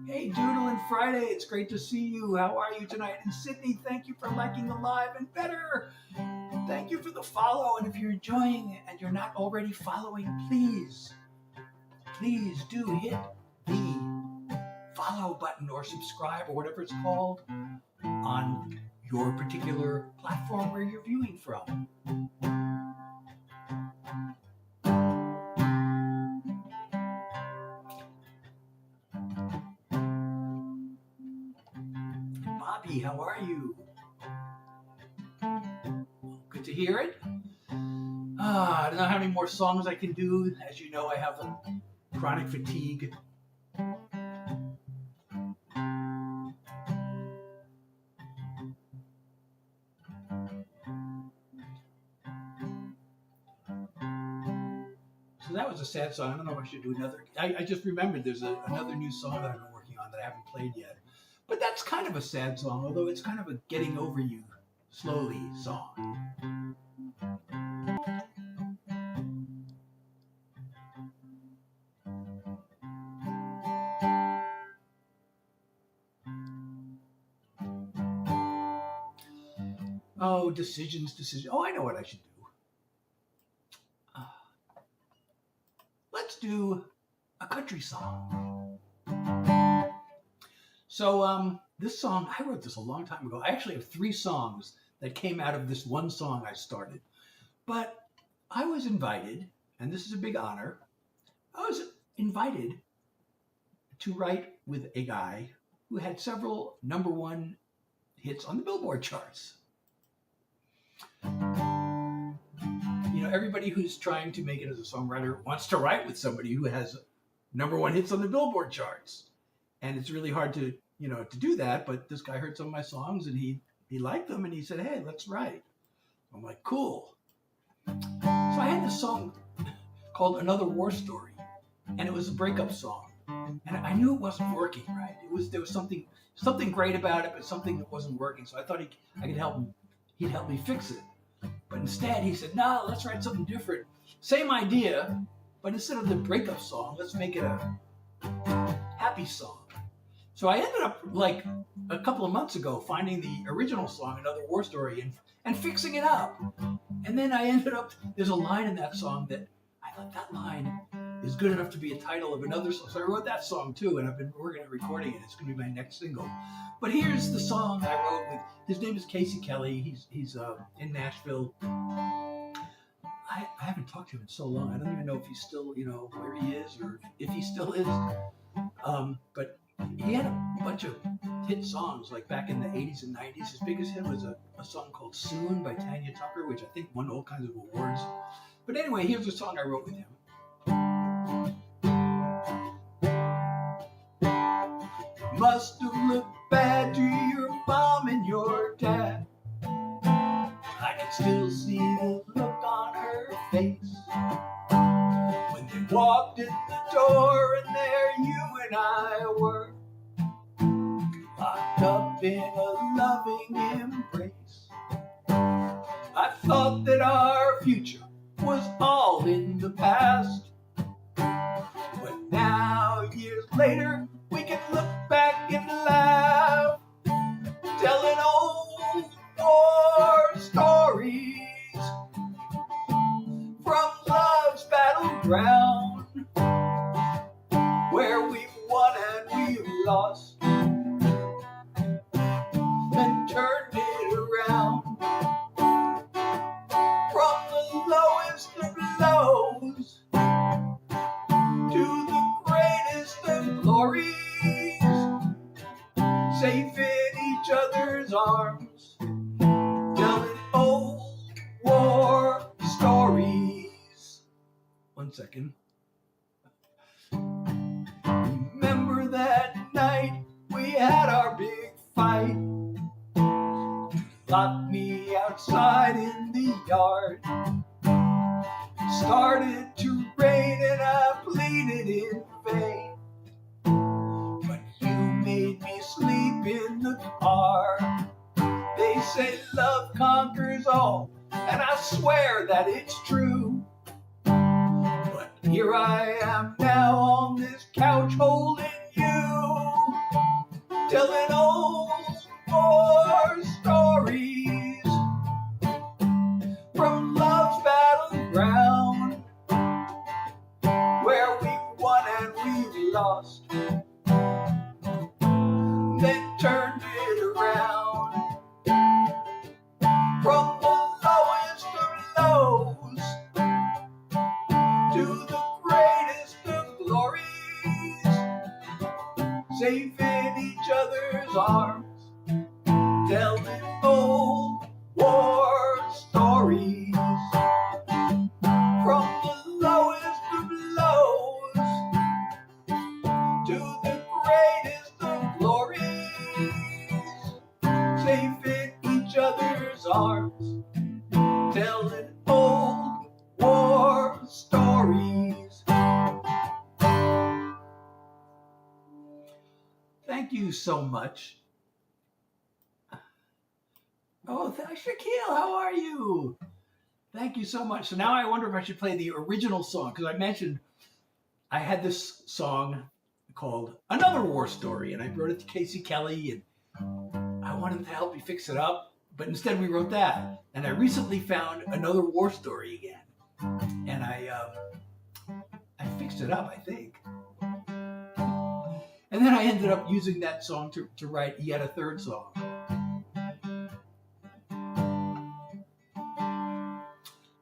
Hey, Doodlin' Friday, it's great to see you. How are you tonight? And Sydney, thank you for liking the live. And Better, thank you for the follow. And if you're enjoying and you're not already following, please do hit the follow button or subscribe or whatever it's called on your particular platform where you're viewing from. Bobby, how are you? Good to hear it. I don't know how many more songs I can do. As you know, I have chronic fatigue. So that was a sad song. I don't know if I should do another. I just remembered there's another new song that I've been working on that I haven't played yet. But that's kind of a sad song, although it's kind of a getting over you slowly song. Oh, decisions. Oh, I know what I should do. Let's do a country song. So this song, I wrote this a long time ago. I actually have 3 songs that came out of this one song I started. But I was invited, and this is a big honor, I was invited to write with a guy who had several #1 hits on the Billboard charts. You know, everybody who's trying to make it as a songwriter wants to write with somebody who has #1 hits on the Billboard charts. And it's really hard to do that. But this guy heard some of my songs and he liked them and he said, hey, let's write. I'm like, cool. So I had this song called Another War Story, and it was a breakup song. And I knew it wasn't working right. There was something great about it, but something that wasn't working. So I thought I could help him. He'd help me fix it. But instead he said, no, let's write something different. Same idea, but instead of the breakup song, let's make it a happy song. So I ended up, like a couple of months ago, finding the original song, Another War Story, and fixing it up. And then I ended up, there's a line in that song that I thought that line is good enough to be a title of another song. So I wrote that song too, and I've been working at recording it. It's going to be my next single. But here's the song I wrote with, his name is Casey Kelly. He's in Nashville. I haven't talked to him in so long. I don't even know if he's still, where he is or if he still is. But he had a bunch of hit songs like back in the 80s and 90s. His biggest hit was a song called Soon by Tanya Tucker, which I think won all kinds of awards. But anyway, here's a song I wrote with him. Must have looked bad to your mom and your dad. I can still see the look on her face when they walked in the door, and there you and I were, locked up in a loving embrace. I thought that our future was all in the past, but now years later we can look back and laugh, telling old war stories from love's battleground, where we've won and we've lost and turned it around, from the lowest of lows to the greatest of glories, safe in each other's arms, telling old war stories. 1 second. Remember that night we had our big fight, locked me outside in the yard, started to rain and I pleaded in vain. But you made me sleep in the car. They say love conquers all, and I swear that it's true. But here I am now on this couch holding you, telling old war stories from love's battleground, where we won and we lost, then turned it around. From the lowest of lows to the greatest of glories, safe in each other's arms, telling old war stories. From the lowest of lows to the greatest of glories, safe in each other's arms, telling old war stories. Thank you so much. Oh, Shaquille, how are you? Thank you so much. So now I wonder if I should play the original song, because I mentioned I had this song called Another War Story, and I wrote it to Casey Kelly, and I wanted to help me fix it up, but instead we wrote that. And I recently found Another War Story again, and I fixed it up, I think. And then I ended up using that song to write yet a third song.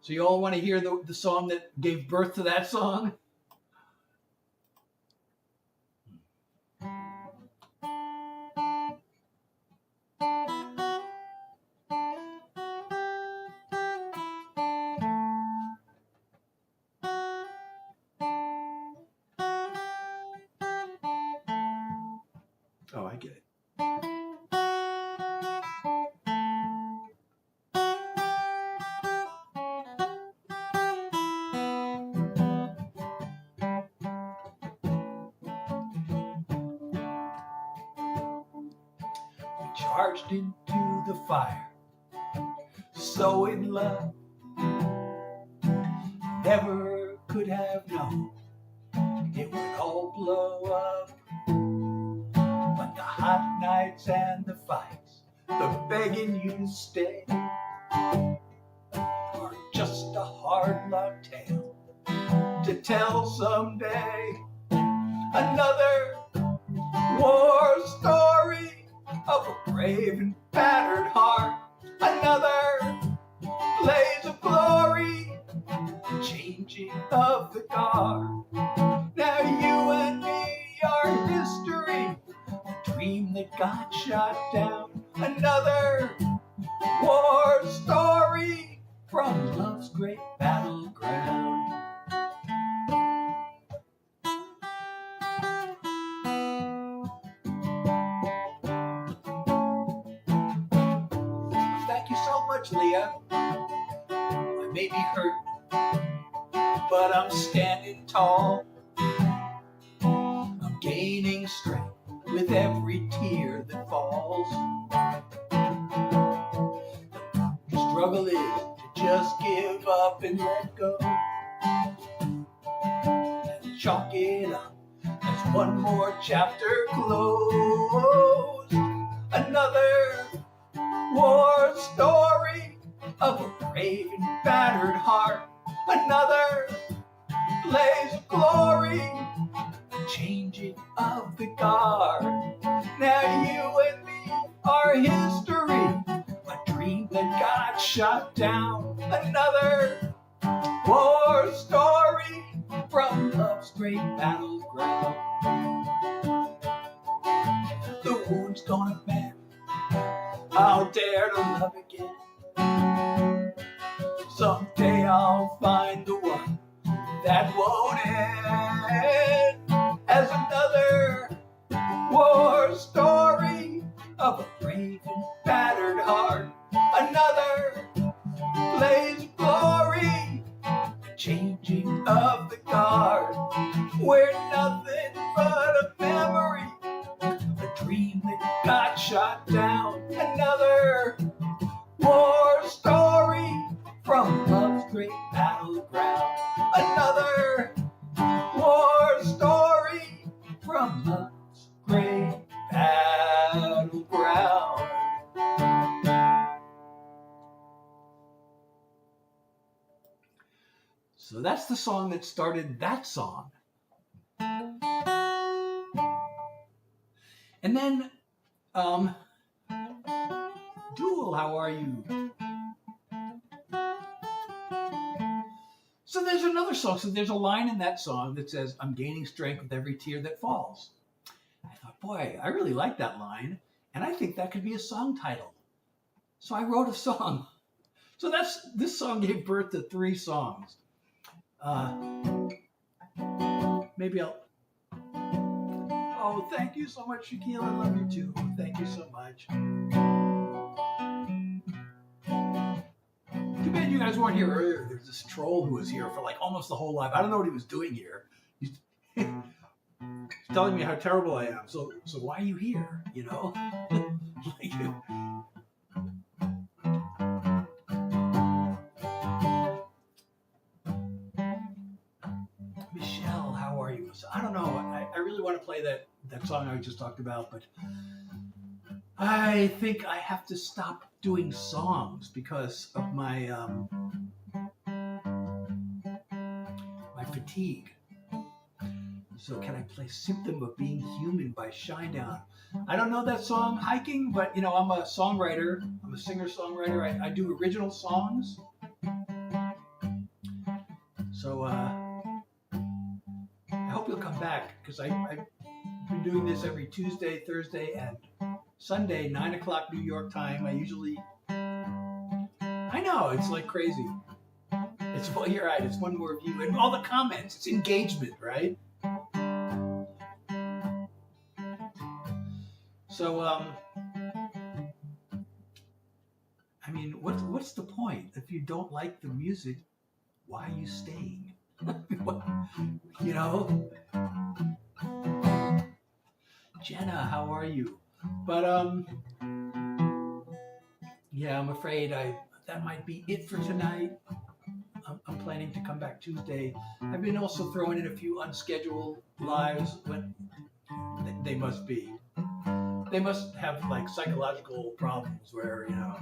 So you all want to hear the song that gave birth to that song? Oh, I get it. Charged into the fire, so in love, never could have known it would all blow up. But the hot nights and the fights, the begging you to stay, are just a hard luck tale to tell someday. Another war story of a brave and battered heart, another blaze of glory, changing of the guard. Now you and me are history, a dream that got shot down, another war story from love's great battleground. Leah, I may be hurt, but I'm standing tall. I'm gaining strength with every tear that falls. The struggle is to just give up and let go, and chalk it up as one more chapter closed. Another war story of a brave and battered heart, another blaze of glory, the changing of the guard. Now you and me are history, a dream that got shot down, another war story from love's great battleground. The wound's gonna mend, I'll dare to love again. Someday I'll find the one that won't end. As another war story of a brave and battered heart, another blaze of glory, changing of the guard. We're nothing but a memory, a dream that got shot down. Another war story from love's great battleground. Another war story from love's great battleground. So that's the song that started that song. And then, Duel, how are you? So there's another song. So there's a line in that song that says, I'm gaining strength with every tear that falls. I thought, boy, I really like that line. And I think that could be a song title. So I wrote a song. So this song gave birth to 3 songs. Maybe I'll... Oh, thank you so much, Shaquille. I love you too. Thank you so much. Too bad you guys weren't here earlier. There's this troll who was here for like almost the whole live. I don't know what he was doing here. He's telling me how terrible I am. So why are you here? You know? Like, Michelle, how are you? So I don't know. I really want to play that song I just talked about, but I think I have to stop doing songs because of my my fatigue. So can I play Symptom of Being Human by Shinedown? I don't know that song, Hiking, but you know, I'm a songwriter. I'm a singer-songwriter. I do original songs. So I hope you'll come back because I've been doing this every Tuesday, Thursday, and Sunday, 9 o'clock New York time. I know, it's like crazy. It's, well, you're right, it's one more view. And all the comments, it's engagement, right? So, I mean, what's the point? If you don't like the music, why are you staying? You know? Jenna, how are you? But, yeah, I'm afraid that might be it for tonight. I'm planning to come back Tuesday. I've been also throwing in a few unscheduled lives, but they must be. They must have like psychological problems where, you know,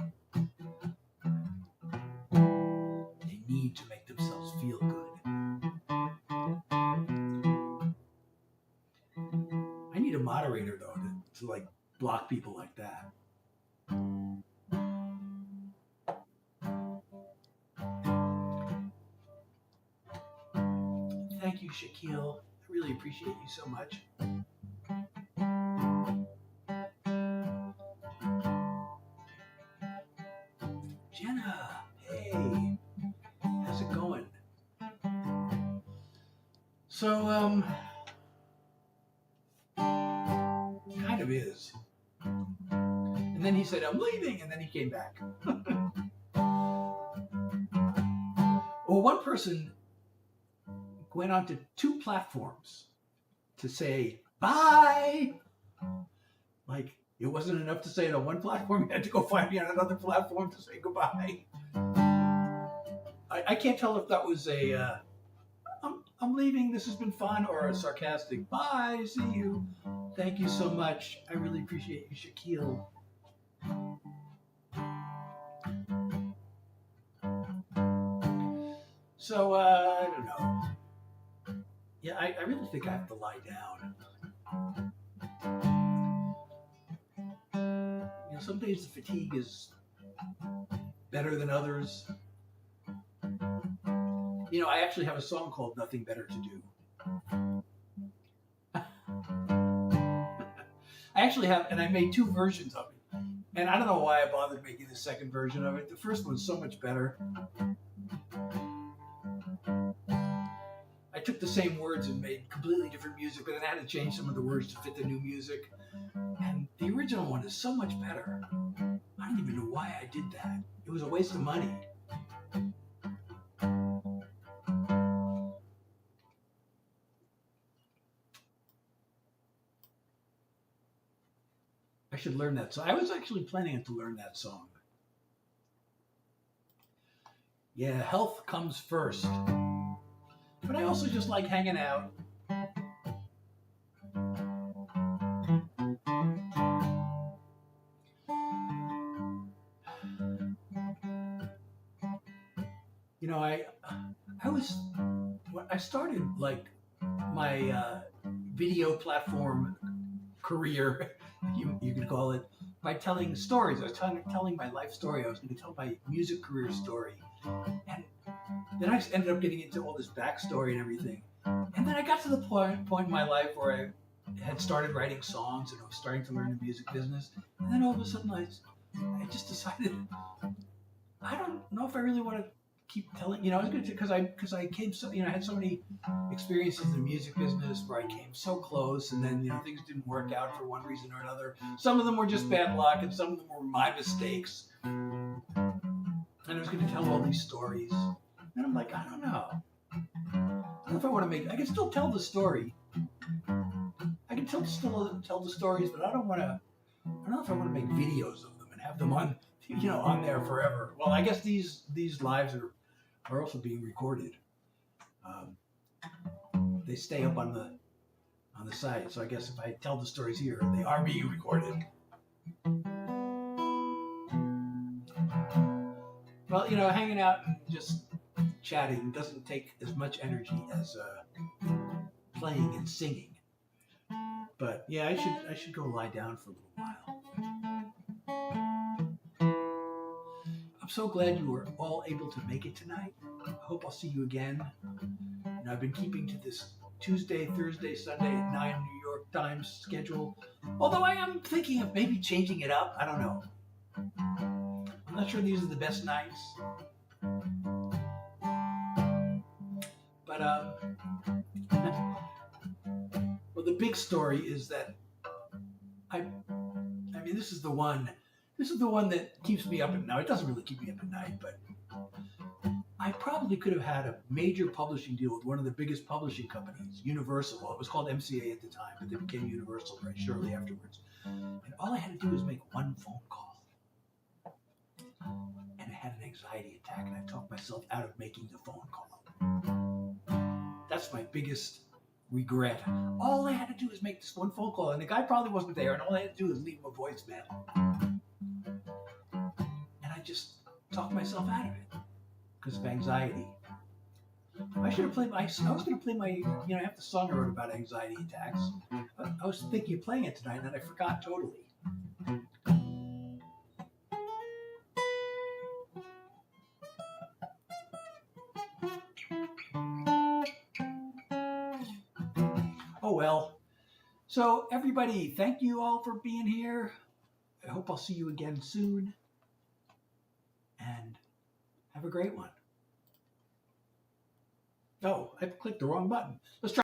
they need to make themselves feel good. I need a moderator though to like block people like that. Thank you, Shaquille. I really appreciate you so much. Jenna, hey, how's it going? So, kind of is. And then he said, I'm leaving, and then he came back. Well, one person went onto 2 platforms to say bye. Like, it wasn't enough to say it on one platform. You had to go find me on another platform to say goodbye. I can't tell if that was a I'm leaving, this has been fun, or a sarcastic bye, see you. Thank you so much. I really appreciate you, Shaquille. So, I don't know. Yeah, I really think I have to lie down. You know, some days the fatigue is better than others. You know, I actually have a song called Nothing Better to Do. I actually have, and I made 2 versions of it. And I don't know why I bothered making the second version of it. The first one's so much better. I took the same words and made completely different music, but then I had to change some of the words to fit the new music. And the original one is so much better. I don't even know why I did that. It was a waste of money. should learn that song. I was actually planning to learn that song. Yeah, health comes first. But I also just like hanging out. You know, I started like my video platform career, you could call it, by telling stories. I was telling my life story. I was going to tell my music career story. And then I ended up getting into all this backstory and everything. And then I got to the point in my life where I had started writing songs and I was starting to learn the music business. And then all of a sudden I just decided, I don't know if I really want to keep telling, I was going to, because I came so, I had so many experiences in the music business where I came so close, and then, things didn't work out for one reason or another. Some of them were just bad luck, and some of them were my mistakes. And I was going to tell all these stories. And I'm like, I don't know. I don't know if I want to I can still tell the story. I can still tell the stories, but I don't know if I want to make videos of them and have them on, on there forever. Well, I guess these lives are also being recorded. They stay up on the site, so I guess if I tell the stories here, they are being recorded. Well, hanging out and just chatting doesn't take as much energy as playing and singing. But yeah, I should go lie down for a little while. I'm so glad you were all able to make it tonight. I hope I'll see you again. And I've been keeping to this Tuesday, Thursday, Sunday at 9 New York Times schedule. Although I am thinking of maybe changing it up. I don't know. I'm not sure these are the best nights. But well, the big story is that I mean, this is the one that keeps me up at night. It doesn't really keep me up at night, but I probably could have had a major publishing deal with one of the biggest publishing companies, Universal. Well, it was called MCA at the time, but they became Universal very shortly afterwards. And all I had to do was make one phone call. And I had an anxiety attack, and I talked myself out of making the phone call. That's my biggest regret. All I had to do was make this one phone call, and the guy probably wasn't there, and all I had to do was leave him a voicemail. And I just talked myself out of it because of anxiety. I should have played I was going to play my, I have the song I wrote about anxiety attacks. I was thinking of playing it tonight, and I forgot totally. Oh well. So everybody, thank you all for being here. I hope I'll see you again soon. And have a great one. Oh, I clicked the wrong button. Let's try.